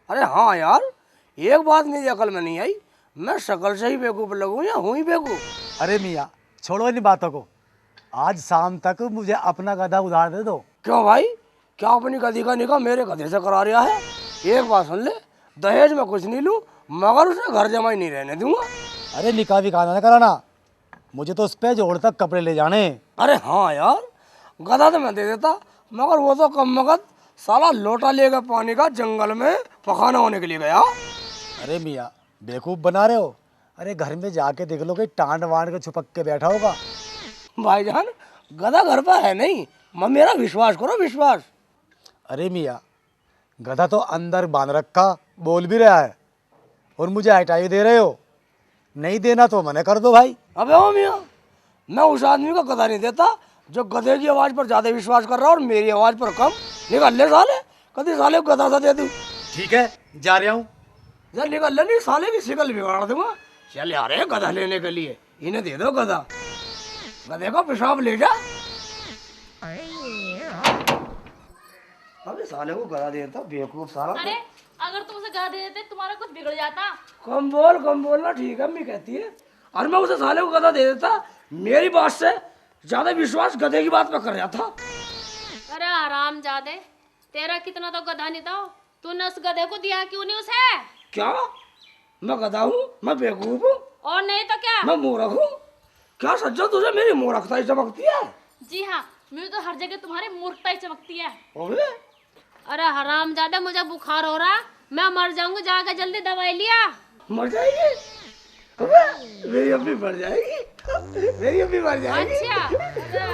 अरे हाँ यार, एक बात मेरी अकल में नहीं आई, मैं शक्ल से ही बेवकूफ लगूं या हूं ही बेवकूफ? अरे मियाँ छोड़ो इन बातों को, आज शाम तक मुझे अपना गधा उधार दे दो। क्यों भाई, क्या अपनी गधी का निकाह मेरे गधे से करा रहा है? एक बात सुन ले, दहेज में कुछ नहीं लूं मगर उसे घर जमा ही नहीं रहने दूंगा। अरे निकाह भी ना कराना, मुझे तो उस पे जोड़ तक कपड़े ले जाने। अरे हाँ यार, गधा तो मैं दे देता मगर वो तो कम मगत साला लोटा लेगा पानी का जंगल में पखाना होने के लिए गया। अरे मियाँ बेवकूफ़ बना रहे हो। अरे घर में जाके देख लो कि टांड वांड के छुपक के बैठा होगा। भाईजान, गधा घर पर है नहीं, मेरा विश्वास करो, विश्वास। अरे मियाँ गधा तो अंदर बांध रखा, बोल भी रहा है और मुझे हटाई दे रहे हो। नहीं देना तो मना कर दो भाई। अबे ओ मियाँ, मैं उस आदमी को गधा नहीं देता जो गधे की आवाज़ पर ज़्यादा विश्वास कर रहा है और मेरी आवाज़ पर कम। निकल ले साले, कभी साले को गधा सा दे दूँ। ठीक है जा रहा हूँ। यार निकल ले, नहीं साले की शिकल बिगाड़ दूंगा। चल यार ये गधा लेने के लिए इन्हें दे दो गधा, गधे का पेशाब ले जा। अबे साले को गधा देता बेवकूफ साला। अरे अगर तुम उसे गधा दे देते तुम्हारा कुछ बिगड़ जाता। कम बोलना ठीक है, अम्मी कहती है। और मैं उसे साले को गधा दे देता, मेरी बात से ज्यादा विश्वास गधे की बात पर कर रहा था। अरे हरामजादे, तेरा कितना तो गधा नहीं था, तूने उस गधे को दिया क्यों नहीं उसे? क्या मैं गधा हूँ? मैं बेवकूफ हूँ? और नहीं तो क्या? मैं मूर्ख हूँ? क्या सज्जा तुझे मेरी मूर्खता ही चमकती है? जी हाँ, मुझे तो हर जगह तुम्हारी मूर्खता ही चमकती है। अबे अरे हरामजादे, मुझे बुखार हो रहा, मैं मर जाऊंगी, जाकर जल्दी दवाई लिया। मर जाएगी? अबे मेरी अम्मी मर जाएगी, मेरी अम्मी मर जाएगी। अच्छा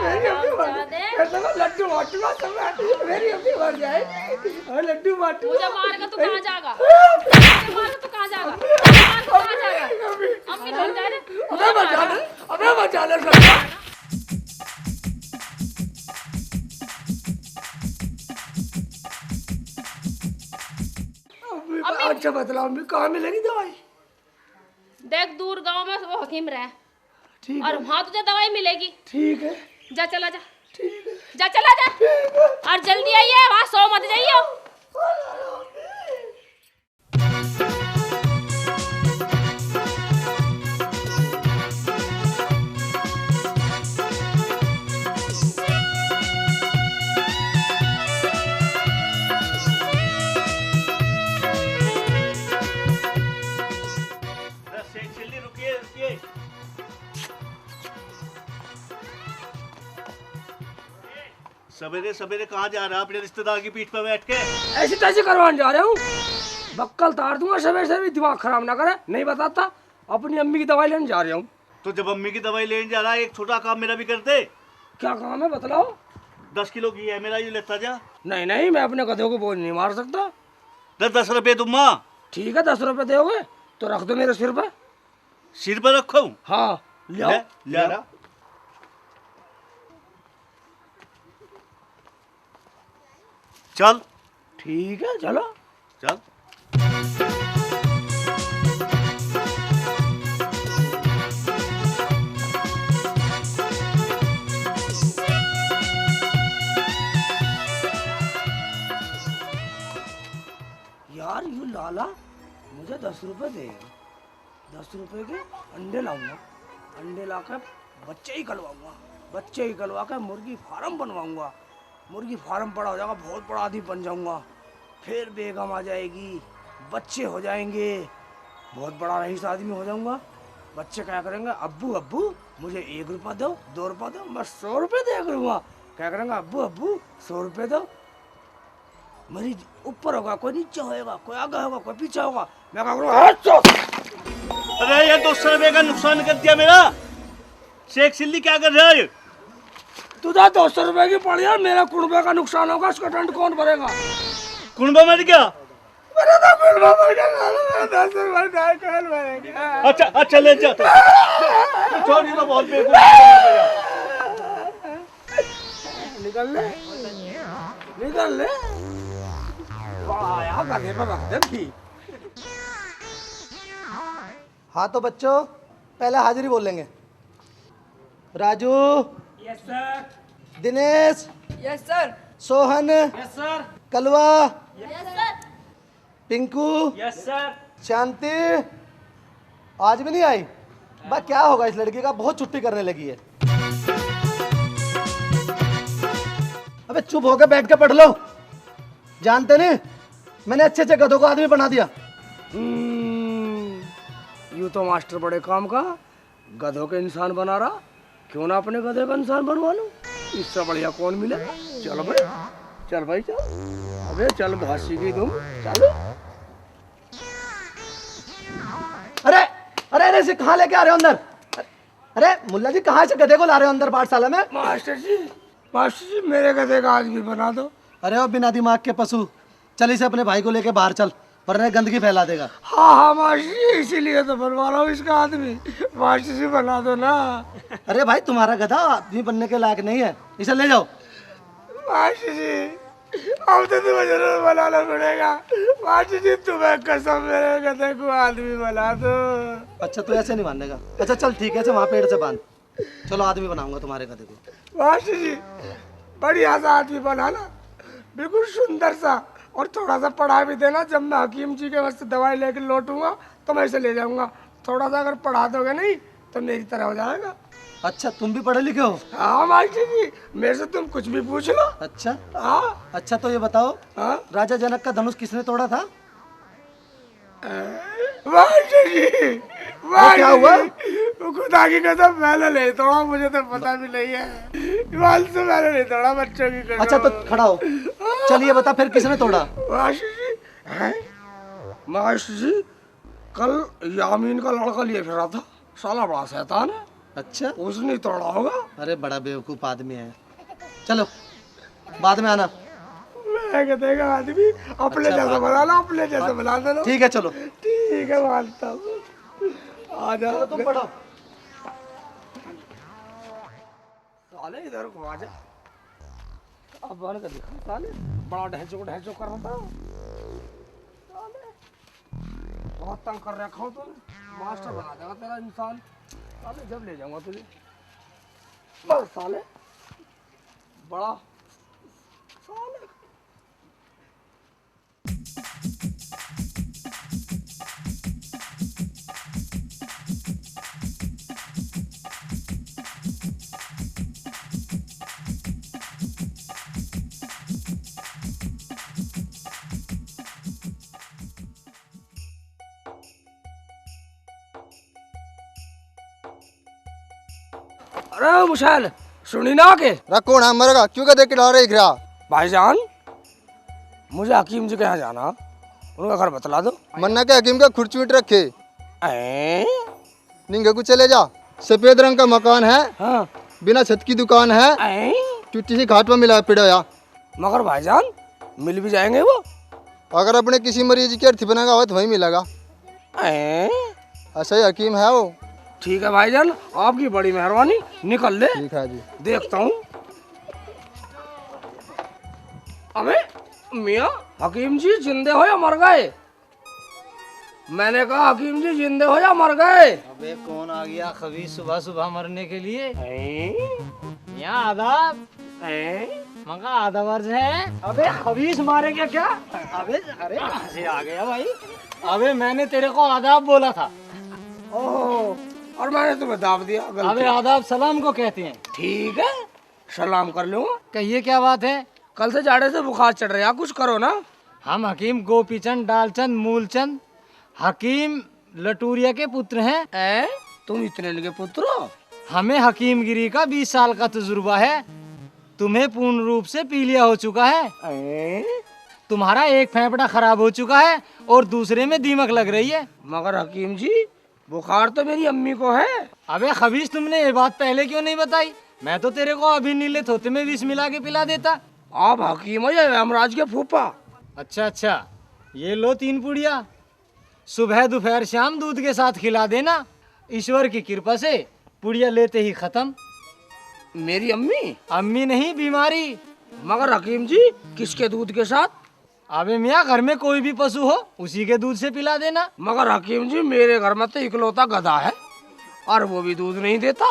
मेरी अम्मी मर जाएगी। लड्डू बांटूंगा सब मैं, मेरी अम्मी मर जाएगी और लड्डू बांटूंगा। मुझे मार के तू कहाँ जाएगा? मुझे मार के तू कहाँ जाएगा? मुझे मार के कहाँ जाएगा? अम्मी मर जाए रे। अबे बचा ले, अबे बचा ले सज्जा। अच्छा बतलाओ अम्मी, कहाँ मिलेगी दवाई? देख दूर गांव में वो हकीम रहे, ठीक और है, वहाँ तुझे दवाई मिलेगी। ठीक है, जा चला जा, ठीक है, जा चला जा, ठीक है। और जल्दी आइए, वहाँ सो मत जाइए। रुकिए। सवेरे सवेरे कहाँ जा रहा है अपने रिश्तेदार की पीठ पर बैठ के? ऐसी तैसी करवाने जा रहा हूँ, बक्कल तार दूंगा सवेरे से भी, दिमाग खराब ना करे। नहीं बताता, अपनी अम्मी की दवाई लेने जा रहा हूँ। तो जब अम्मी की दवाई लेने जा रहा है, एक छोटा काम मेरा भी कर दे। क्या काम है बतलाओ? 10 किलो घी है मेरा, ये लेता जा। नहीं नहीं, मैं अपने गधे को बोझ नहीं मार सकता। 10 रुपए दूंगा। ठीक है, 10 रुपए दोगे तो रख दो मेरे सिर पे। सिर पर रखो? हाँ ले आओ, ले आ रहा। चल ठीक है चलो। चल। यार यू लाला मुझे 10 रुपए देगा, 10 रुपए के अंडे लाऊंगा, अंडे लाकर बच्चे ही कलवाऊंगा, बच्चे ही कलवा कर मुर्गी फार्म बनवाऊंगा, मुर्गी फार्म बड़ा हो जाएगा, बहुत बड़ा आदमी बन जाऊंगा, फिर बेगम आ जाएगी, बच्चे हो जाएंगे, बहुत बड़ा रईस आदमी हो जाऊंगा। बच्चे क्या करेंगे, अब्बू अब्बू मुझे 1 रुपया दो, 2 रुपया दो, मैं 100 रुपये दे करूँगा। क्या करेंगे, अब्बू अब्बू 100 रुपये दो। मरीज ऊपर होगा, कोई नीचे होगा, कोई आगे होगा, कोई पीछे होगा, मैं क्या करूँगा। अरे ये 200 रुपए का नुकसान कर दिया मेरा। शेख सिल्ली क्या कर रहा है? तुझे 200 रुपए की पड़ी है, मेरा कुड़बे का नुकसान होगा, इसका दंड कौन भरेगा? कुंबा मर गया? मेरा तो कुड़बा मर गया, मेरा 10 रुपए का कौन भरेगा? अच्छा ले जा तो छोड़ी तो बहुत बेवकूफ। निकल ले, निकल ले। आया गधे पे रख दे थी। हाँ तो बच्चों पहले हाजिरी बोलेंगे। Raju, yes sir, Dinesh, yes sir, Sohan, yes sir, Kalwa, yes sir. Tinku, yes sir. Shanti आज भी नहीं आई? बा क्या होगा इस लड़की का, बहुत छुट्टी करने लगी है। अबे चुप होकर बैठ के पढ़ लो। जानते नहीं, मैंने अच्छे अच्छे गधों को आदमी बना दिया। यूं तो मास्टर बड़े काम का गधों के इंसान बना रहा, क्यों ना अपने गधे का इंसान बनवा लूं। इससे बढ़िया कौन मिले। चल भाई, चल भाई चल। अबे चल भासी की तुम, चल। अरे अरे अरे इसे कहाँ लेके आ रहे हो अंदर? अरे मुल्ला जी कहाँ से गधे को ला रहे हो अंदर पाठशाला में? मास्टर जी मेरे गधे का आदमी बना दो। अरे ओ बिना दिमाग के पशु, चल इसे अपने भाई को लेके बाहर चल, वरना गंदगी फैला देगा। हाँ मास्टर जी, इसीलिए तो बनवा रहा हूँ इसका आदमी। मास्टर जी बना दो ना। अरे भाई तुम्हारा गधा आदमी बनने के लायक नहीं है, इसे ले जाओ। मास्टर जी अब तो तुम्हें जरूर बनाना पड़ेगा। मास्टर जी तुम्हें कसम, मेरे गधे को आदमी बना दो। अच्छा तू ऐसे नहीं मानेगा। अच्छा चल ठीक है, वहाँ पेड़ से बांध। चलो आदमी बनाऊंगा तुम्हारे गधे को। मास्टर जी बढ़िया सा आदमी बनाना, बिल्कुल सुंदर सा, और थोड़ा सा पढ़ा भी देना। जब मैं हकीम जी के वास्ते दवाई लेकर लौटूंगा तो मैं इसे ले जाऊंगा। थोड़ा सा अगर पढ़ा दोगे नहीं तो मेरी तरह हो जाएगा। अच्छा तुम भी पढ़े लिखे हो? हाँ मास्टर जी, मेरे से तुम कुछ भी पूछ लो। अच्छा हाँ अच्छा तो ये बताओ, हाँ राजा जनक का धनुष किसने तोड़ा था? मास्टर जी, क्या हुआ? खुदा की कसम मैंने नहीं तोड़ा, मुझे तो पता भी नहीं है। वाल से मैंने नहीं तोड़ा, बच्चों की कसम। अच्छा तो खड़ा हो, चलिए बता फिर किसने तोड़ा? मास्टर जी हैं? मास्टर जी कल यामीन का लड़का लिए फिर रहा था, साला बड़ा शैतान है। अच्छा उसने तोड़ा होगा। अरे बड़ा बेवकूफ आदमी है। चलो बाद में आना। मैं कहते का आदमी अपने जैसा बना लो, अपने जैसा बना दो। ठीक है चलो। ठीक है मानता हूँ। आ जाओ तुम पढ़ो। साले इधर को आ जा। अब बन कर दिखा साले, बड़ा ढहचो कर रहा था। साले बहुत तंग कर रखा हूँ तुम। मास्टर बना देगा तेरा इंसान। साले जब ले जाऊंगा तुझे, बस साले बड़ा साले। अरे मुशाल सुनी ना के रखो ना मरेगा, क्यों का देख के डर रहा? भाईजान मुझे हकीम जी के यहाँ जाना, उनका घर बतला दो। मन्ना के हकीम का खुर्चमीट रखे, ऐं? निंगे को चले जा। सफेद रंग का मकान है, हाँ बिना छत की दुकान है, ऐं? चुट्टी सी घाट में मिला पिड़ा या। मगर भाईजान मिल भी जाएंगे वो। अगर अपने किसी मरीज की अर्थी बनेगा हो तो वहीं मिलेगा। ऐं? ऐसा ही हकीम है वो। ठीक है भाईजान, आपकी बड़ी मेहरबानी, निकल ले। ठीक है जी। देखता हूँ। अबे मियाँ, हकीम जी जिंदे हो या मर गए? मैंने कहा हकीम जी जिंदे हो या मर गए? अबे कौन आ गया खबीस सुबह सुबह मरने के लिए? ऐं? यहाँ आदाब ऐं? मगा आधा वर्ज है। अबे खबीस मारेगा क्या? अबे अरे कहाँ से आ गया भाई? अबे मैंने तेरे को आदाब बोला था। ओह, और मैंने तुम्हें दाब दिया। गलती। अबे आदाब सलाम को कहते हैं। ठीक है, सलाम कर लूंगा। कहिए क्या बात है? कल से जाड़े से बुखार चढ़ रहा है, कुछ करो ना। हम हकीम गोपीचंद डालचंद मूलचंद हकीम लटूरिया के पुत्र हैं। ऐ? तुम इतने इनके पुत्र हो? हमें हकीमगिरी का 20 साल का तजुर्बा है। तुम्हें पूर्ण रूप से पीलिया हो चुका है। ऐ? तुम्हारा एक फेफड़ा खराब हो चुका है और दूसरे में दीमक लग रही है। मगर हकीम जी बुखार तो मेरी अम्मी को है। अबे खबीस, तुमने ये बात पहले क्यों नहीं बताई? मैं तो तेरे को अभी नीले थोते में विष मिला के पिला देता। आप हकीम हो या यमराज के फूफा? अच्छा अच्छा, ये लो 3 पुड़िया, सुबह दोपहर शाम दूध के साथ खिला देना। ईश्वर की कृपा से पुड़िया लेते ही खत्म। मेरी अम्मी? अम्मी नहीं, बीमारी। मगर हकीम जी किसके दूध के साथ? अबे मियाँ, घर में कोई भी पशु हो उसी के दूध से पिला देना। मगर हकीम जी मेरे घर में तो इकलौता गधा है और वो भी दूध नहीं देता।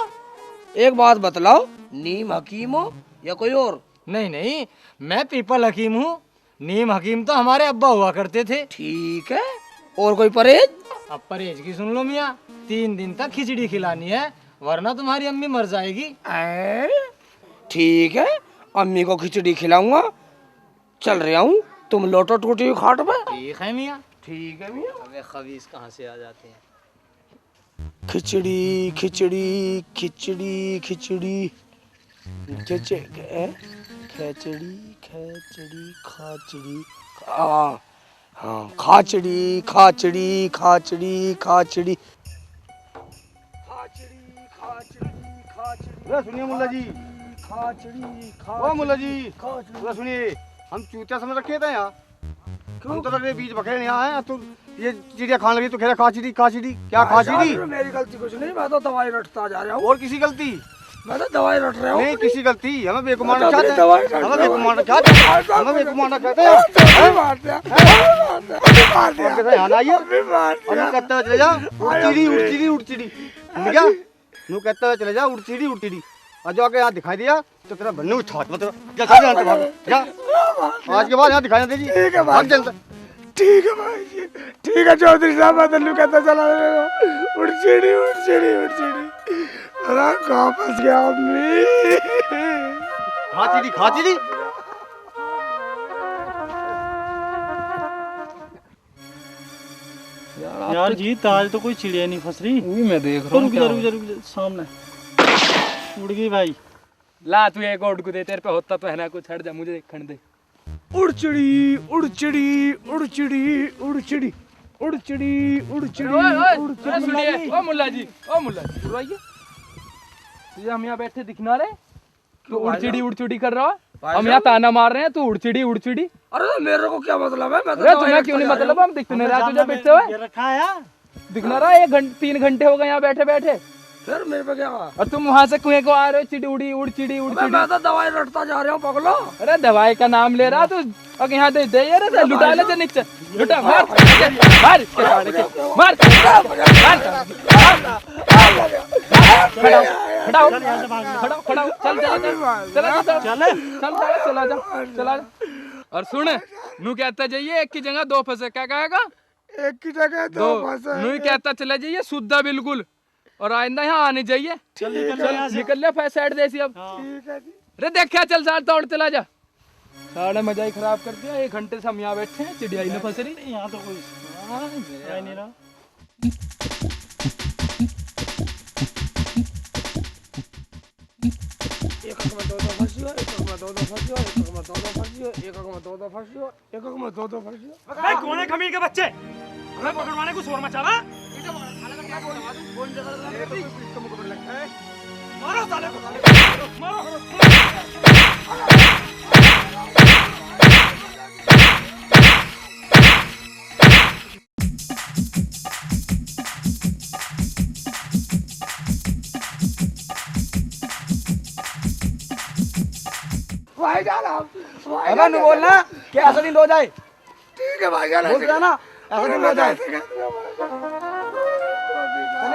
एक बात बतलाओ, नीम हकीम हो या कोई और? नहीं नहीं, मैं पीपल हकीम हूँ। नीम हकीम तो हमारे अब्बा हुआ करते थे। ठीक है, और कोई परहेज? अब परहेज की सुन लो मियाँ, 3 दिन तक खिचड़ी खिलानी है, वरना तुम्हारी अम्मी मर जाएगी। ठीक है, अम्मी को खिचड़ी खिलाऊंगा। चल रहा हूँ, तुम लोटो टूटी हुई खाट पे। ठीक है मियाँ। ठीक है मियाँ। अबे खबीस कहाँ से आ जाते हैं। खिचड़ी खिचड़ी खिचड़ी खिचड़ी खिचड़ी खिचड़ी खाचड़ी, हाँ हाँ, खाचड़ी खाचड़ी खाचड़ी खाचड़ी खाचड़ी खाचड़ी खाचड़ी। सुनिए मुल्ला जी, खाचड़ी ओ मुल्ला जी, खाचड़ी। सुनिए, हम चूतिया समझ रखे थे यहाँ। हम तो लगे बीच बकरे यहाँ आए, तो ये चिड़िया खाने लगी तो कह रहा खाचड़ी खाचड़ी। क्या खाचड़ी? मेरी गलती कुछ नहीं, मैं तो दवाई रटता जा रहा हूँ। और किसी गलती? मैं तो दवाई रट रहा हूँ। नहीं किसी गलती, हमें बेकुमार मैं तो चाहते अपनी दवाई हैं, रट हमें रहा हूँ। बेकुमार चाहते हैं, हमें बेकुमार चाहते हैं। और कैसे यहाँ आइए और यूँ कहते हुए चले जा उड़चिड़ी उड़चिड़ी उड़चिड़ी, ठीक है? यूँ कहते हुए चले जा उड़चिड़ी उड़चिड़ी, और जो आके यहाँ दिखाई दिया तो तेरा बन्नू छात मतलब जा चल यहाँ से भाग जा। आज के बाद यहाँ दिखाई ना दीजिए। ठीक है भाग चलता। ठीक है भाई जी, ठीक है चौधरी साहब, मैं तल्लू कहता चला उड़चिड़ी उड़चिड़ी उड़चिड़ी। अरे कहाँ फंस गया अम्मी? खाचड़ी खाचड़ी। यार जी, आज तो कोई चिड़िया नहीं फंस रही। वही मैं देख रहा हूँ। रुक जा, सामने उड़ गई भाई। ला तू एक और को दे, तेरे पे होता तो है ना कुछ, हट जा, मुझे देखने दे। उड़चिड़ी उड़चिड़ी उड़चिड़ी उड़चिड़ी उड़चिड़ी उड़चिड़ी अरे सुनिए, ओ मुल्ला जी, सुन रही है? तुझे हम यहाँ बैठे दिखना रहे, तू उड़चिड़ी कर रहा है। हम यहाँ ताना मार रहे हैं, तू उड़चिड़ी उड़चिड़ी। अरे तो मेरे को क्या मतलब है? मैं तो अरे दवाई तुम्हें रटता क्यों नहीं जा मतलब? रहा हम दिखते नहीं रहा तुझे बैठते हुए, ये रखा है यार। दिखना रहा। 3 घंटे हो गए यहाँ बैठे बैठे, हूँ। फिर मेरे पे क्या हुआ? और तुम वहाँ से कुएं को आ रहे हो, चिड़ी उड़चिड़ी उड़चिड़ी। मैं तो दवाई रटता जा रहा हूँ पगलो। अरे दवाई का नाम ले रहा तू, अब यहाँ दे दे यार, लुटा ले नीचे, लुटा मार मार इसके साड़े के, मार खड़ा हो, चला जा। और सुन, नू कहता जाइए एक की जगह 2 फंसे, क्या कहेगा? एक की जगह 2 फंसे। नू कहता चला जाइए शुद्धा बिल्कुल, और आइंदा यहाँ आने चाहिए। चल निकल ले फैस साइड देसी अब। अरे देख क्या, चल साथ दौड़ चला जा। साढ़े मजा ही खराब कर दिया। 1 घंटे से हम यहाँ बैठे हैं, चिड़िया ही न फंस रही। यहाँ तो कोई नहीं रहा। भाई कौन है खमीर के बच्चे? हमें पकड़वाने को शोर मचावा। मारो साले को, मारो। अबे नहीं बोलना कि ऐसा दिन हो जाए। ठीक है भाई जान, बोल जाना ऐसा दिन हो जाए। चले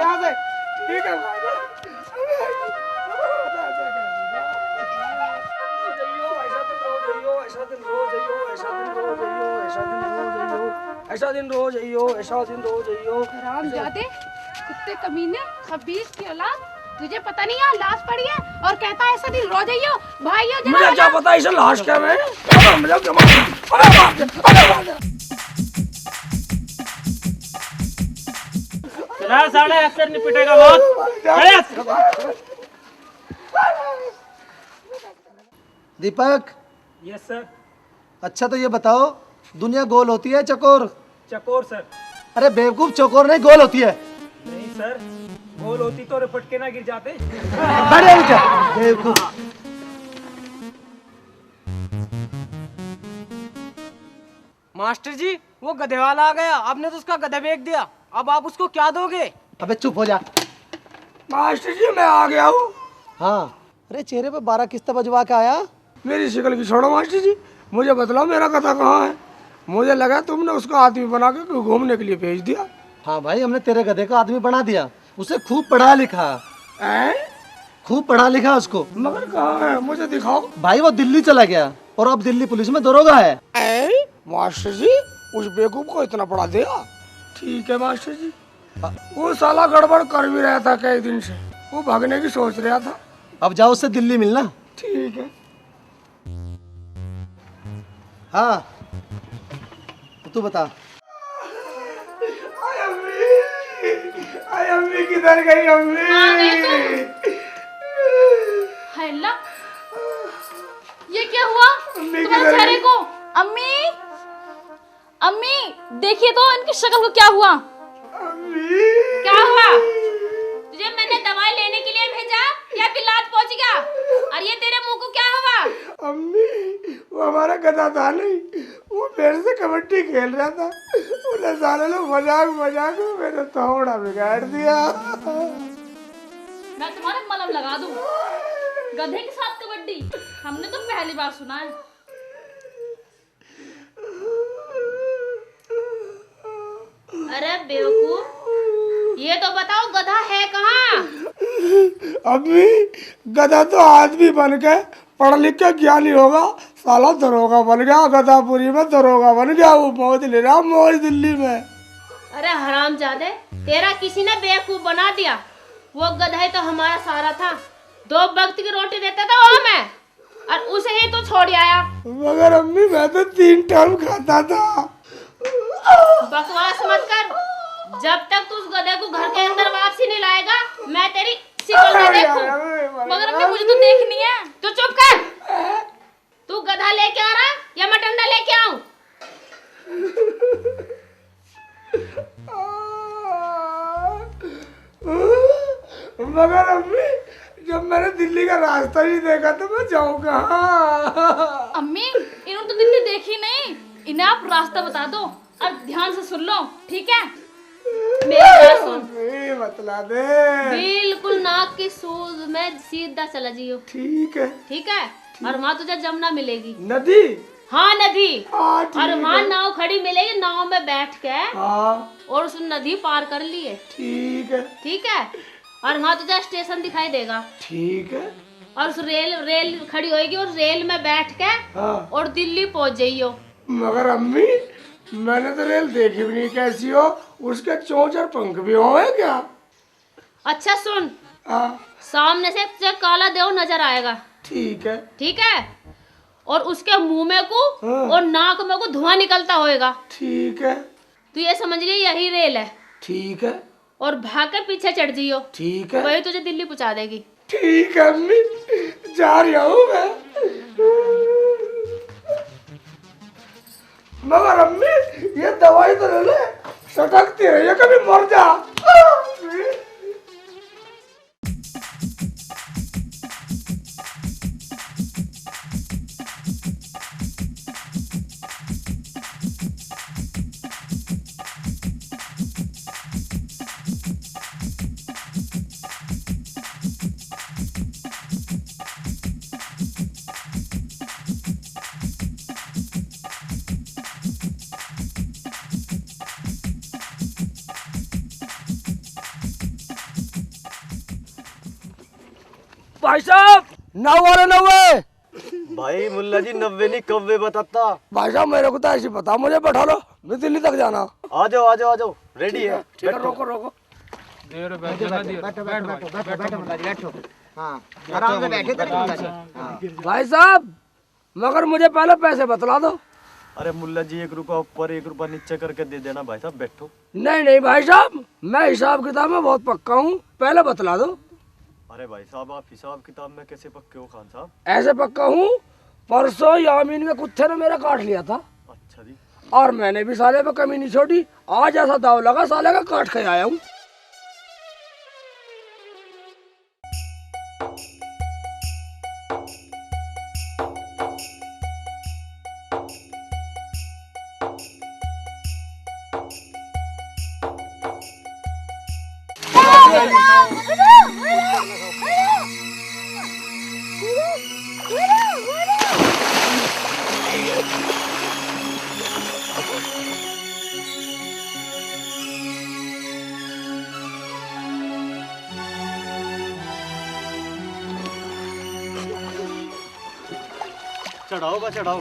यहाँ से। ठीक है भाई जान। ऐसा दिन रोज आइयो। हरामजादे, कुत्ते कमीने, खबीस की औलाद, तुझे पता नहीं यहाँ लाश पड़ी है और कहता है ऐसा दिन रोज आइयो। भाइयों जरा मुझे क्या पता इसे लाश क्या है? चला साले, ऐसे नहीं पिटेगा बहुत। दीपक, यस सर। अच्छा तो ये बताओ, दुनिया गोल होती है चकोर? चकोर सर। अरे बेवकूफ, चकोर नहीं गोल होती है। नहीं सर, गोल होती तो रिपट के ना गिर जाते। बड़े क्या बेवकूफ। मास्टर जी, वो गधे वाला आ गया, आपने तो उसका गधा फेंक दिया, अब आप उसको क्या दोगे? अबे चुप हो जा। मास्टर जी मैं आ गया हूँ। हाँ, अरे चेहरे पे 12 किस्त बजवा के आया। मेरी शक्ल की छोड़ो मास्टर जी, मुझे बतलाओ मेरा गधा कहाँ है? मुझे लगा तुमने उसको आदमी बना के घूमने के लिए भेज दिया। हाँ भाई, हमने तेरे गधे का आदमी बना दिया। उसे खूब पढ़ा लिखा हैं? खूब पढ़ा लिखा उसको। मगर कहाँ है? मुझे दिखाओ। भाई वो दिल्ली चला गया और अब दिल्ली पुलिस में दरोगा है। मास्टर जी उस बेवकूफ को इतना पढ़ा दिया। ठीक है मास्टर जी। वो साला गड़बड़ कर भी रहा था कई दिन से, वो भागने की सोच रहा था। अब जाओ उससे दिल्ली मिलना। ठीक है। हाँ तो तू बता। अम्मी किधर गई अम्मी? हाय अल्लाह, ये क्या हुआ तुम्हारे चेहरे को? अम्मी, अम्मी देखिए तो इनकी शक्ल को क्या हुआ? क्या हुआ? तुझे मैंने दवाई लेने के लिए भेजा या फिर लात पहुंच गया? और ये तेरे मुंह को क्या हुआ? अम्मी वो हमारा गधा था नहीं, वो मेरे से कबड्डी खेल रहा था, उन्हें सारे लोग मजाक मजाक में मेरा थोड़ा बिगाड़ दिया। मैं तुम्हारे मलहम लगा दूं। गधे के साथ कबड्डी हमने तो पहली बार सुना है। अरे बेवकूफ, ये तो बताओ गधा है कहाँ? अम्मी गधा तो आदमी बन के पढ़ लिख के ज्ञानी होगा, साला दरोगा बन गया, गधापुरी में दरोगा बन गया, वो मौज ले रहा मौज दिल्ली में। अरे हरामजादे, तेरा किसी ने बेवकूफ बना दिया। वो गधा ही तो हमारा सहारा था, 2 वक्त की रोटी देता था वो हमें, और उसे ही तो छोड़ आया। मगर अम्मी मैं तो 3 टाइम खाता था। बकवास मत कर। जब तक तू उस गधे को घर के अंदर वापसी नहीं लाएगा, मैं तेरी शिकल न देखूं। मगर अम्मी मुझे तो देखनी है। तू चुप कर। तू गधा लेके आ रहा या मैं डंडा लेके आऊं? मगर अम्मी जब मैंने दिल्ली का रास्ता ही देखा तो मैं जाऊँ कहाँ? अम्मी इन्होंने तो दिल्ली देखी नहीं, इन्हें आप रास्ता बता दो और ध्यान से सुन लो, ठीक है? मेरी बात सुन, बतला दे। बिल्कुल नाक की सूज में सीधा चला जियो। ठीक है। ठीक है? और वहाँ तुझे जमुना मिलेगी। नदी? हाँ नदी। हाँ, ठीक और वहाँ है। नाव खड़ी मिलेगी, नाव में बैठ के हाँ और उस नदी पार कर लिए। ठीक है। ठीक है? और वहाँ तुझे स्टेशन दिखाई देगा। ठीक है। और उस रेल खड़ी होएगी और रेल में बैठ के हाँ। और दिल्ली पहुँच जाइयो। मगर अम्मी मैंने तो रेल देखी भी नहीं, कैसी हो? उसके चोंच और पंख भी हो है क्या? अच्छा सुन, हाँ सामने से तुझे काला देव नजर आएगा। ठीक है। ठीक है? और उसके मुंह में को हाँ। और नाक में को धुआं निकलता होएगा। ठीक है। तू ये समझ लिया यही रेल है। ठीक है। और भाग के पीछे चढ़ जियो। ठीक है। वही तुझे दिल्ली पहुंचा देगी। ठीक है अम्मी, जा रहा हूँ मैं। मगर अम्मी ये दवाई तो ले ले, सटकती है ये, कभी मर जा। भाई साहब 90। भाई मुल्ला जी 90 नहीं 90 बताता। भाई साहब मेरे को तो ऐसी पता, मुझे बैठा लो, मैं दिल्ली तक जाना। आ जाओ आ जाओ आ जाओ, रेडी है। ठीक है, रोको रोको। भाई साहब मगर मुझे पहले पैसे बतला दो। अरे मुल्ला जी 1 रुपया ऊपर 1 रुपया नीचे करके दे देना भाई साहब, बैठो। नहीं नहीं भाई साहब, मैं हिसाब किताब में बहुत पक्का हूँ, पहले बतला दो। अरे भाई साहब आप हिसाब किताब में कैसे पक्के हो खान साहब? ऐसे पक्का हूँ, परसों यामीन के कुत्ते ने मेरा काट लिया था। अच्छा जी। और मैंने भी साले पे कमी नहीं छोड़ी, आज ऐसा दाव लगा साले का काट के आया हूँ। चढ़ाओ बस चढ़ाओ।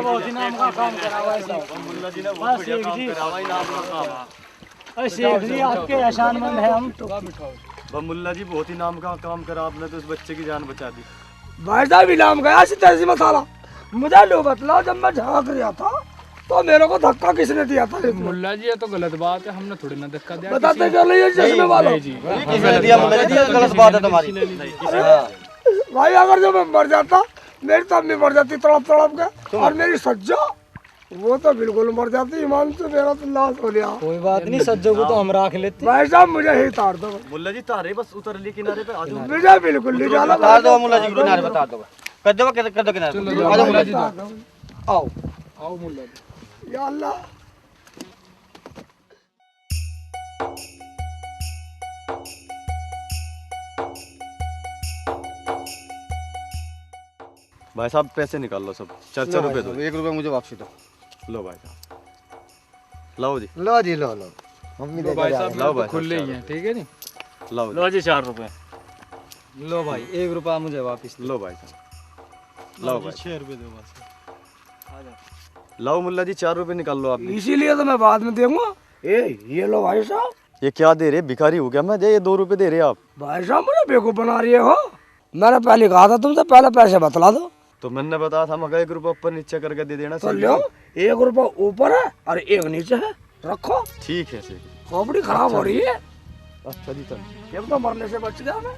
बहुत ही नाम का काम करा हुआ है मुल्ला जी ने, बहुत बढ़िया काम करा हुआ है नाम का काम। शेख जी आपके एहसानमंद है हम तो। मुल्ला जी बहुत ही नाम का काम करा आपने, तो उस बच्चे की जान बचा दी। भाई साहब इनाम गया तैसी मसाला। मुझे लो बतलाओ, जब मैं झाँक रहा था तो मेरे को धक्का किसने दिया था? मुल्ला जी ये तो गलत बात है, हमने थोड़ी ना धक्का दिया। बताते क्यों नहीं है चश्मे वाला? किसने दिया मुल्ला जी? गलत बात है तुम्हारी। भाई अगर जो मैं मर जाता, मेरी तो अम्मी मर जाती तड़प तड़प के, और मेरी सज्जा वो तो बिल्कुल मर जाती। ईमान से मेरा तो लाश हो गया। कोई बात नहीं, सज्जों को तो हम रख लेते। भाई साहब मुझे ही तार दो। मुल्ला जी तारे बस उतर ली किनारे पे, आ जाओ। मुझे बिल्कुल नहीं जाना। बता दो मुल्ला जी किनारे, बता दो, कर दो किनारे। आ जाओ मुल्ला जी, आओ आओ मुल्ला जी। या अल्लाह। भाई साहब पैसे निकाल लो सब, 4 रुपए दो। 1 रुपया मुझे वापसी दो। लो भाई साहब, लो जी। लो जी लो लो। मम्मी लो भाई साहब, लो भाई खुले ही हैं, ठीक है नी। लो जी 4 रुपए। लो भाई 1 रुपया मुझे वापस। लो भाई साहब, लो भाई 6 रुपए दो बस। लाओ मुल्ला जी 4 रुपए निकाल लो आप। इसीलिए तो मैं बाद में दूंगा। ये लो भाई साहब। ये क्या दे रहे, भिखारी हो गया मैं? ये 2 रुपए दे रहे आप। भाई साहब मुझे बेवकूफ बना रही हो। मैंने पहले कहा था तुमसे, पहले पैसे बतला दो। तो मैंने बताया था मगर 1 रुपया ऊपर नीचे करके दे देना। तो लो, 1 रुपया ऊपर है और 1 नीचे है, रखो। ठीक है सही। खोपड़ी खराब हो रही है। अच्छा जी चल। जब तो मरने से बच गया मैं।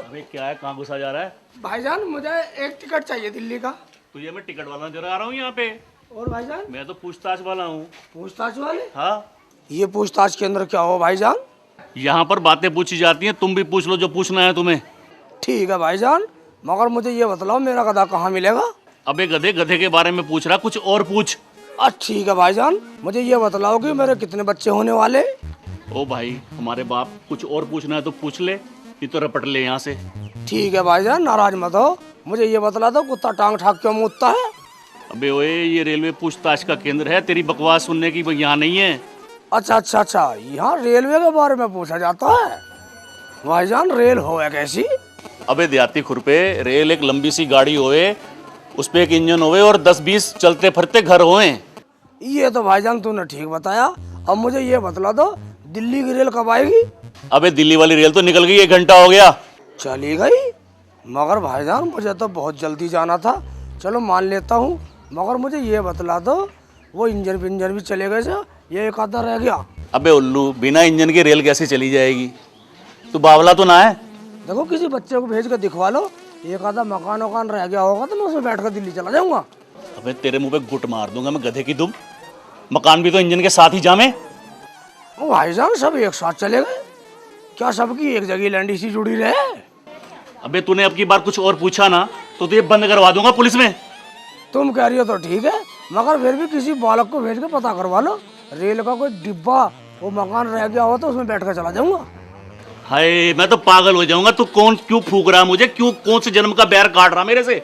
अबे क्या है, कहाँ घुसा जा रहा है? भाईजान मुझे एक टिकट चाहिए दिल्ली का। तुझे मैं टिकट वाला नजर आ रहा हूँ यहाँ पे? और भाईजान? मैं तो पूछताछ वाला हूँ। पूछताछ वाले? हाँ। ये पूछताछ के अंदर क्या हो भाईजान? यहाँ पर बातें पूछी जाती हैं, तुम भी पूछ लो जो पूछना है तुम्हें। ठीक है भाईजान, मगर मुझे ये बतलाओ मेरा गधा कहाँ मिलेगा? अबे गधे, गधे के बारे में पूछ रहा, कुछ और पूछ। ठीक है भाईजान, मुझे ये बतलाओ कि मेरे कितने बच्चे होने वाले? ओ भाई हमारे बाप, कुछ और पूछना है तो पूछ ले, ये तो रपट ले यहाँ से। ठीक है भाईजान, नाराज मत हो। मुझे ये बतला दो कुत्ता टांग ठाक क्यों मुतता है? अबे ओए, ये रेलवे पूछताछ का केंद्र है, तेरी बकवास सुनने की यहाँ नहीं है। अच्छा, यहाँ रेलवे के बारे में पूछा जाता है? भाईजान रेल हो है कैसी? अबे देहाती खुरपे, रेल एक लंबी सी गाड़ी होए, उस पे एक इंजन होए और 10-20 चलते फिरते घर होए। ये तो भाईजान तूने ठीक बताया। अब मुझे ये बतला दो दिल्ली की रेल कब आएगी? अबे दिल्ली वाली रेल तो निकल गई, 1 घंटा हो गया। चली गई? मगर भाईजान मुझे तो बहुत जल्दी जाना था। चलो मान लेता हूँ, मगर मुझे ये बतला दो वो इंजन भी चले गए थे, ये एक आधा रह गया। अबे उल्लू, बिना इंजन की रेल कैसे चली जाएगी? तू बावला तो ना है? देखो किसी बच्चे को भेज कर दिखवा लो, एक आधा मकान वकान रह गया होगा तो मैं उसमें बैठ कर दिल्ली चला जाऊंगा। अबे तेरे मुंह पे गुट मार दूंगा मैं, गधे की दुम। मकान भी तो इंजन के साथ ही जामे। ओ भाईजान सब एक साथ चले गए क्या? सबकी एक जगह लैंडी सी जुड़ी रहे? अबे तूने अब की बार कुछ और पूछा ना तो तुझे बंद करवा दूंगा पुलिस में। तुम कह रही हो तो ठीक है, मगर फिर भी किसी बालक को भेज के पता करवा लो, रेल का कोई डिब्बा वो मकान रह गया हो तो उसमें बैठ कर चला जाऊंगा। हाय मैं तो पागल हो जाऊंगा। तू क्यों फूक रहा मुझे? कौन से जन्म का बैर काट रहा मेरे से?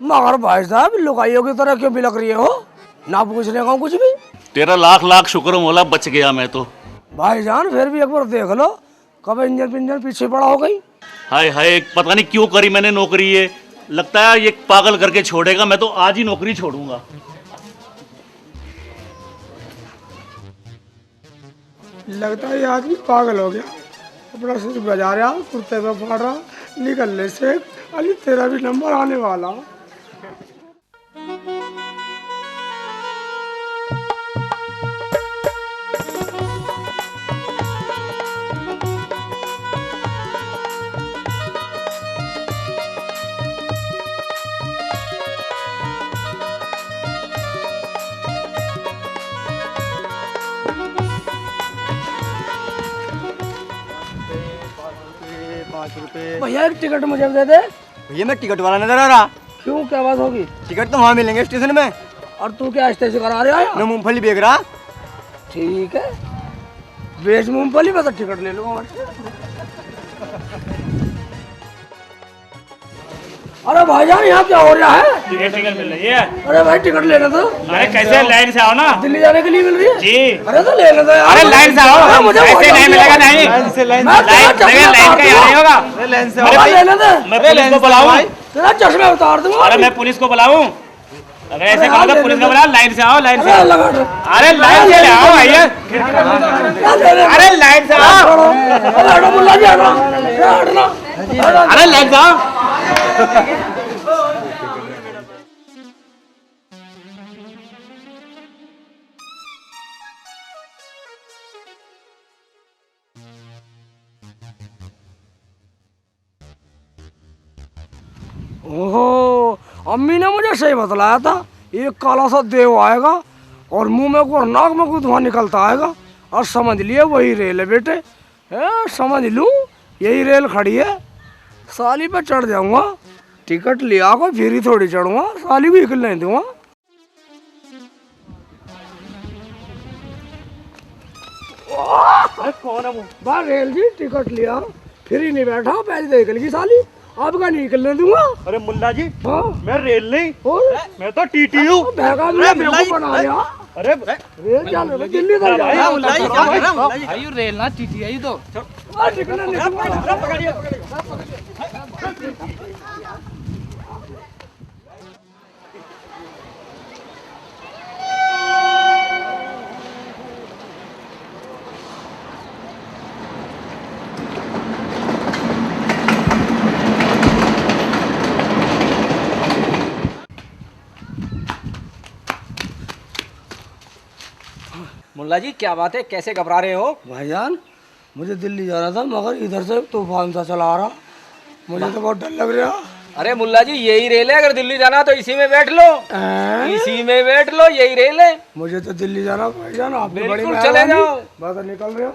मगर भाई साहब लुगाइयों की तरह क्यों बिलक रही हो? ना पूछने का कुछ भी। तेरा लाख लाख शुक्र मौला, बच गया मैं तो। भाईजान फिर भी एक बार देख लो, कब इंजन पीछे पड़ा हो गई। हाय पता नहीं क्यों करी मैंने नौकरी ये। लगता है ये पागल करके छोड़ेगा, मैं तो आज ही नौकरी छोड़ूंगा। लगता है ये आदमी पागल हो गया, अपना सिर बजा रहा, कुर्ते में फाड़ रहा, निकलने से अली तेरा भी नंबर आने वाला। भैया एक टिकट मुझे दे दे। भैया मैं टिकट वाला नजर आ रहा। क्यों, क्या बात होगी? टिकट तो वहाँ मिलेंगे स्टेशन में। और तू क्या स्टेशन करा रहा है? मैं मूंगफली बेच रहा। ठीक है, बेच मूंगफली में तो टिकट ले लूंगा। अरे भाईजान यहाँ क्या हो रहा है? टिकट मिल रही है। अरे भाई टिकट लेना तो। अरे कैसे लाइन से आओ ना, दिल्ली जाने के लिए मिल रही है जी। अरे तो ले लेते यार। अरे लाइन से आओ, मुझे ऐसे नहीं मिलेगा। नहीं लाइन से लाइन का यहाँ नहीं होगा। लाइन से ले लेते। मैं पुलिस को बुलाऊं? तेरा चश्मा उतार दूंगा। अरे मैं पुलिस को बुलाऊं? अगर ऐसे कहो तो पुलिस को बुलाओ। लाइन से आओ, लाइन से। अरे लगा दो। अरे लाइन से आओ भैया। अरे लाइन से आओ। अरे हटो मुल्ला जी, हटो। अरे लाइन से आओ। ओहो, अम्मी ने मुझे सही बतलाया था। एक काला सा देव आएगा और मुंह में को नाक में को धुआं निकलता आएगा और समझ लिए वही रेल है बेटे। समझ लूं यही रेल खड़ी है। साली पे चढ़ जाऊंगा, टिकट लिया को फिर ही थोड़ी चढ़ूंगा, साली को निकल नहीं दूंगा। कौन है वो? बाहर रेल जी, टिकट लिया फिर ही नहीं बैठा, पहले निकल गई साली। आपका नहीं निकलने दूंगा। अरे मुल्ला जी, हाँ? मैं रेल नहीं, और? मैं तो टीटी हूँ। भैगा मुझे बेवकूफ बना लिया। अरे रेल चल रही, दिल्ली तक जा रहा है। भाई रेल ना टीटी आई तो। निकलने नहीं दूंगा। मुल्ला जी क्या बात है, कैसे घबरा रहे हो? भाईजान मुझे दिल्ली जाना था मगर इधर से तूफान सा चला आ रहा, मुझे तो बहुत डर लग रहा। अरे मुल्ला जी यही रेल है, अगर दिल्ली जाना तो इसी में बैठ लो। इसी में बैठ लो, यही रेल है। मुझे तो दिल्ली जाना भाईजान, आपकी बड़ी बिल्कुल चले जाओ। बस निकल रहे हो।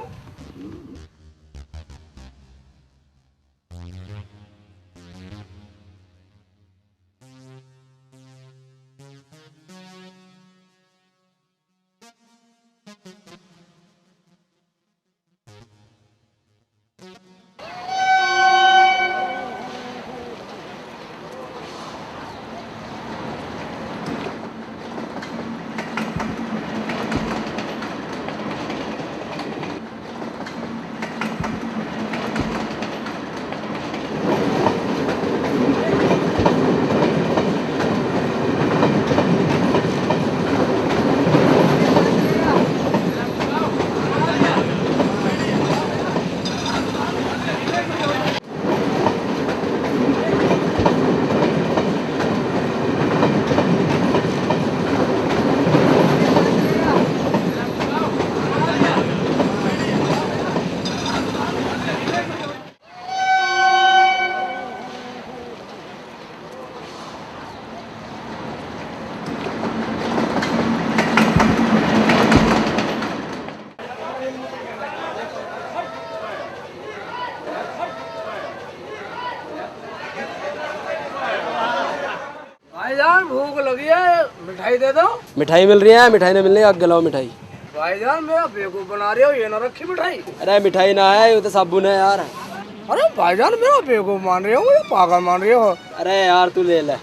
भाईजान भूख लगी है, मिठाई दे दो। मिठाई मिल रही है, मिठाई नहीं मिलनी, आग गलाओ मिठाई। भाईजान मेरा बेवकूफ बना रहे हो, ये ना रखी मिठाई। अरे मिठाई ना है, ये तो साबुन है यार। अरे भाईजान मेरा बेवकूफ मान रहे हो या पागल मान रहे हो? अरे यार तू ले ले,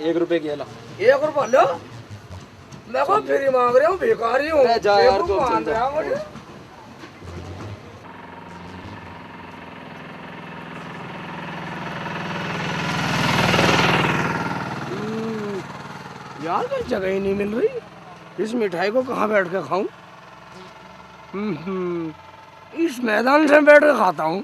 1 रुपए की ला। 1 रुपया लो, मैं को फ्री मांग रहे हूँ, भिखारी हूँ। अरे जा यार, बेवकूफ तू मान रहे हो मुझे। यार कोई जगह ही नहीं मिल रही, इस मिठाई को कहाँ बैठ के खाऊं? इस मैदान से बैठ के खाता हूँ।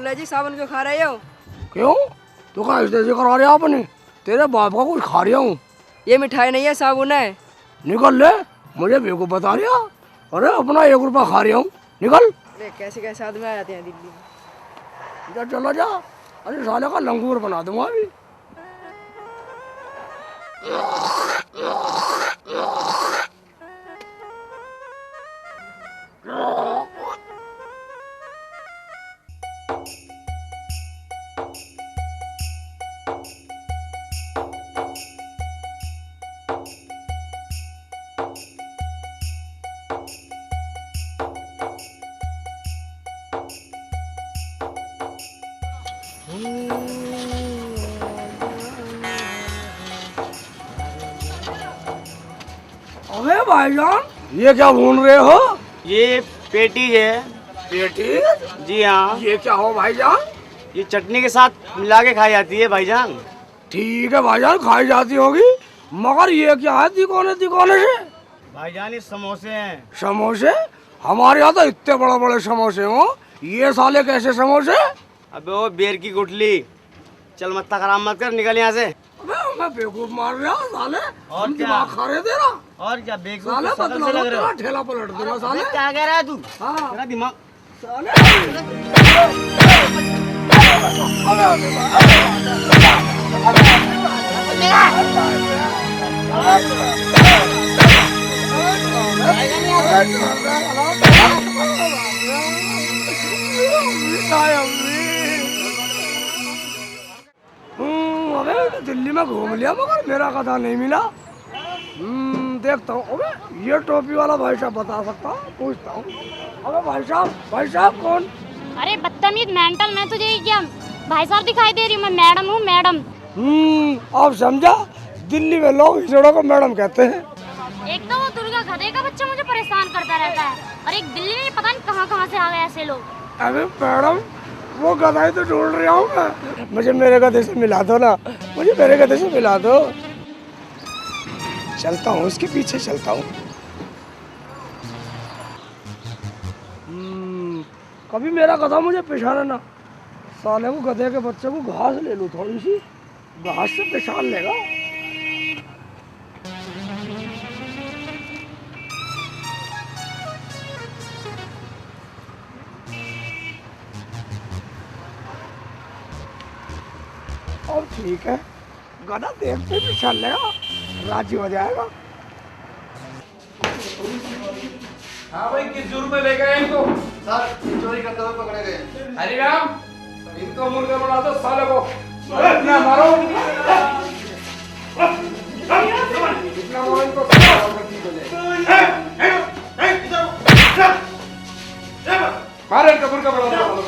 मुल्ला जी साबुन क्यों खा रहे हो? क्यों? तू कहाँ ऐसे करा रहे अपने? तेरे बाप का कुछ खा रहा हूँ। ये मिठाई नहीं है, साबुन है। निकल ले, मुझे बेवकूफ बता रहा। अरे अपना 1 रुपया खा रहा हूँ, निकल। अरे कैसे कैसे आदमी आ जाते हैं दिल्ली में। जा चला जा, अरे साले का लंगूर बना दूंगा अभी। अबे भाईजान, ये क्या भून रहे हो? ये पेटी है। पेटी? जी हाँ। ये क्या हो भाईजान? ये चटनी के साथ मिला के खाई जाती है भाईजान। ठीक है भाईजान, खाई जाती होगी, मगर ये क्या है तिकोने तिकोने से? भाईजान ये समोसे हैं। समोसे? हमारे यहाँ तो इतने बड़े बड़े समोसे हो, ये साले कैसे समोसे? अबे वो बेर की गुठली, चल मत्ता खराब मत कर, निकल यहाँ से। अबे मैं बेवकूफ मार रहा साले, और हम क्या? दिमाग खा रहे तेरा। और क्या बेवकूफ साले तो शकल बदला से लग रहे हो। तेरा ठेला पलट दूंगा साले। क्या कह रहा है तू? हाँ तेरा दिमाग अबे दिल्ली में घूम लिया मगर मेरा कथा नहीं मिला। देखता हूँ। अबे ये टोपी वाला भाई साहब बता सकता हूँ, पूछता हूँ। अबे भाई साहब कौन? अरे बदतमीज मेंटल, मैं तुझे क्या भाई साहब दिखाई दे रही हूँ? मैं मैडम हूँ, मैडम। आप समझा, दिल्ली में लोग हिजड़ों को मैडम कहते हैं। एक तो वो दुर्गा गधे का बच्चा मुझे परेशान करता रहता है, और एक दिल्ली में पता नहीं कहाँ से आ गए ऐसे लोग। अबे मैडम, वो गधा ही तो ढूंढ रहा हूँ मैं। मुझे मेरे गधे से मिला दो ना, मुझे मेरे गधे से मिला दो। चलता हूँ, इसके पीछे चलता हूँ। कभी मेरा गधा मुझे पेशाना ना, साले को गधे के बच्चे को घास ले लूँ, थोड़ी सी घास से पेशान लेगा। और ठीक है, गधा देखते भी चल लेगा, राजी हो जाएगा। हाँ भाई, किस जुर्म में ले गए इनको? सर चोरी करते हुए पकड़े गए। हरिराम, इनको मुर्गा बना दो साले को। इतना मारो, इतना मारो इनको, ठीक हो जाए। मारो इनको, मुर्गा बना दो।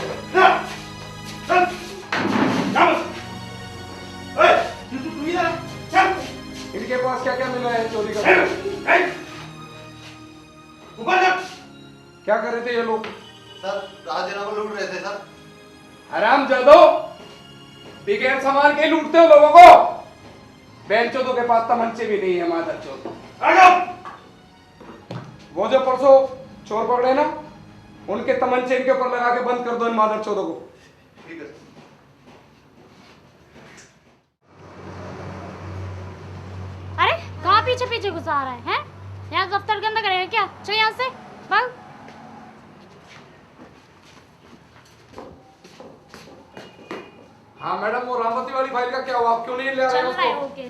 इनके पास क्या क्या मिला है चोरी का? क्या कर रहे थे ये लोग? सर राजना को लूट रहे थे सर। हराम जादो, बगैर सामान के लूटते हो लोगों को। बेंचोदों के पास तमंचे भी नहीं है, मादर चोद। वो जो परसों चोर पकड़े ना, उनके तमंचे इनके ऊपर लगा के बंद कर दो इन मादर चोदों को। ठीक है। अरे कहाँ पीछे पीछे घुसा रहा है? यहाँ दफ्तर के अंदर करेगा क्या? चल यहाँ से भाग। हाँ मैडम, वो रामवती वाली फाइल का क्या हुआ? आप क्यों नहीं ले रहे हो उसको? ओके।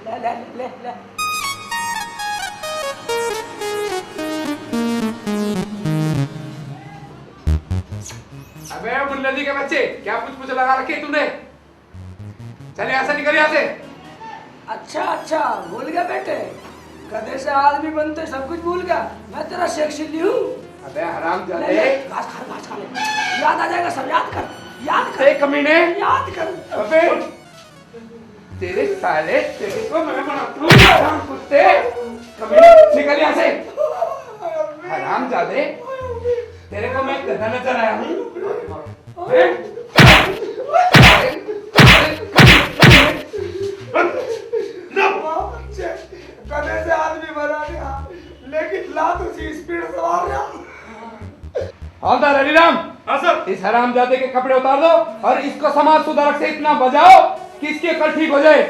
ले। अबे मुल्ला जी के बच्चे, क्या कुछ लगा रखे तूने? चल यहाँ से, निकल यहाँ से। अच्छा, भूल गया बेटे, गधे से आदमी बनते सब कुछ भूल गया। मैं तेरा शेख चिल्ली हूँ। अबे हराम जादे, घास खा ले, याद आ जाएगा सब। याद कर। कमीने, याद कर। अबे तेरे साले, तेरे को मैं बनाता हूँ हराम कुत्ते। कमीने, निकल यहाँ से। हराम जादे, तेरे को मैं गधा नजर आया हूँ? गधे से आदमी बना दिया, लेकिन लात उसी स्पीड से मार रहा। हवलदार हरिराम, हाँ सर। इस हरामजादे के कपड़े उतार दो और इसको समाज सुधारक से इतना बजाओ कि इसकी अकल ठीक हो जाए।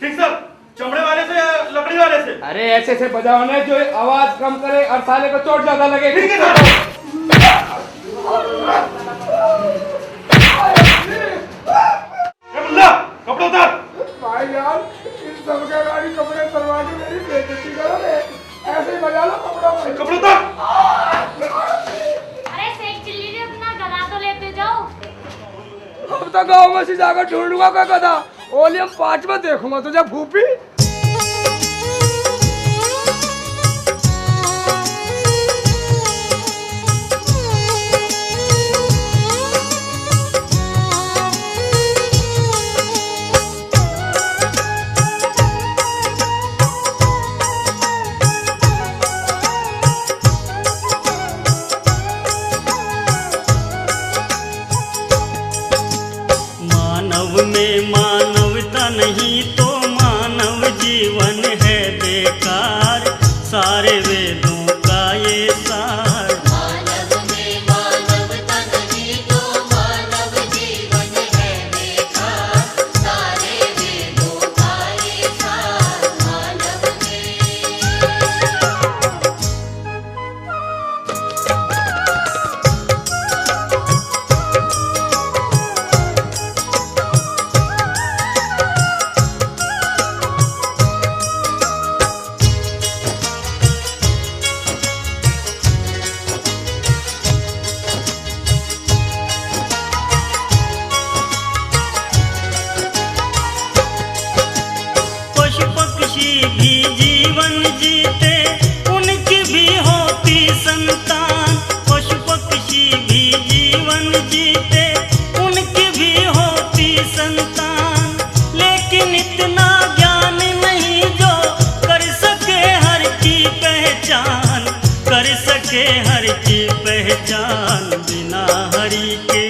ठीक सर। चमड़े वाले से या लकड़ी वाले से? अरे ऐसे से बजाओ ना जो आवाज कम करे और साले को चोट ज्यादा लगे। ठीक है सर। मुल्ला कपड़े उतार। भाई यार इन सबके गाड़ी कपड़े उतरवा के मेरी बेइज्जती करोगे, ऐसे ही बजा लो कपड़ों में। कपड़े उतार। अरे सेठ चिल्ली ने अपना गधा तो लेते जाओ। अब तो गाँव में से जाकर ढूंढूंगा का गधा, वॉल्यूम 5 में देखूंगा तुझे भूपी। मानव में मानवता नहीं तो मानव जीवन है बेकार, सारे वेदों का ये सार। मानव में मानवता नहीं तो मानव जीवन है बेकार, सारे वेदों का ये सार। मानव पशु पक्षी भी जीवन जीते, उनकी भी होती संतान। पशु पक्षी भी जीवन जीते, उनकी भी होती संतान। लेकिन इतना ज्ञान नहीं जो कर सके हर की पहचान, कर सके हर की पहचान। बिना हरि के,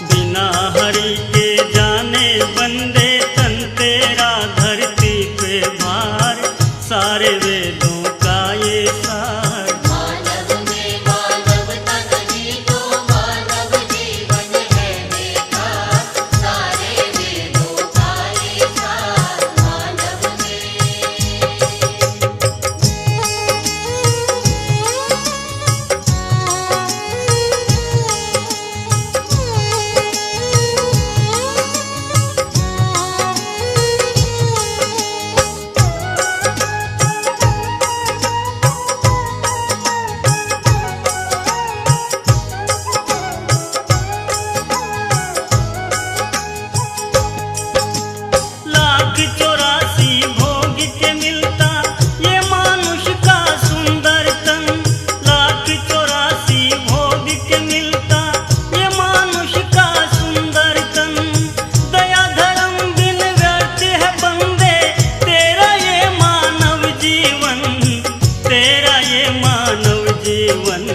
बिना हरि के जाने बंदे तन तेरा धरती पे भार, सारे वेदों का ये सार। मानव में मानवता नहीं तो मानव जीवन है बेकार, सारे वेदों का ये सार। मानव लाख 84 भोग के मिलता ये मानुष का सुंदर तन। लाख 84 भोग के मिलता ये मानुष का सुंदर तन। दया धर्म बिन व्यर्थ है बंदे तेरा ये मानव जीवन, तेरा ये मानव जीवन।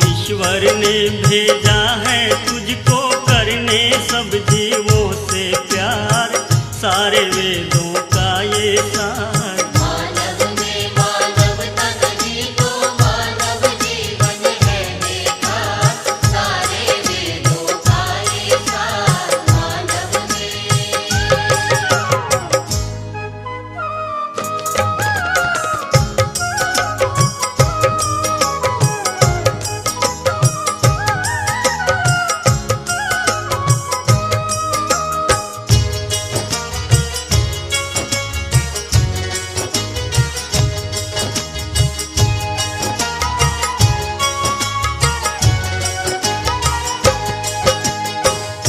ईश्वर ने भेजा है तुझको करने सब जीवों से प्यार, सारे वेदों का ये सार। मानव में मानवता नहीं तो मानव जीवन है बेकार, सारे वेदों का ये सार। मानव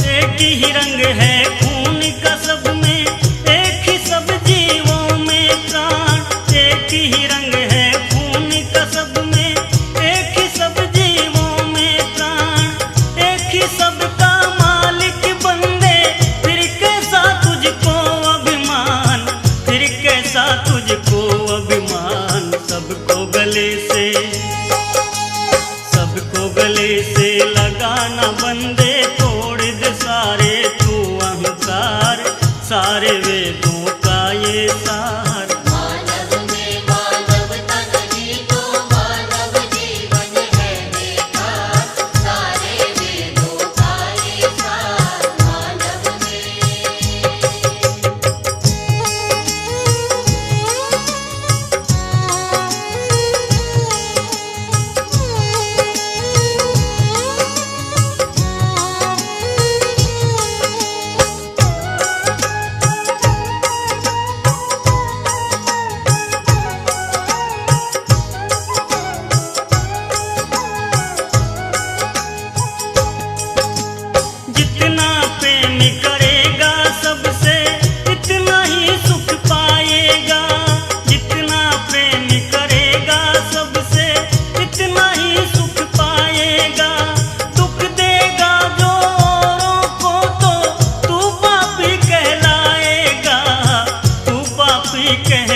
एक ही रंग है खून का सब में, एक ही सब जीवों में प्राण। एक ही रंग है खून का सब में, एक ही सब जीवों में प्राण। एक ही सबका मालिक बंदे, फिर कैसा तुझको अभिमान, फिर कैसा तुझको अभिमान। सबको गले से, सबको गले से लगाना बंदे, तोड़ दे सारे तू अहंकार, सारे वेदों का ये सार। में मानवता नहीं तो मानव कह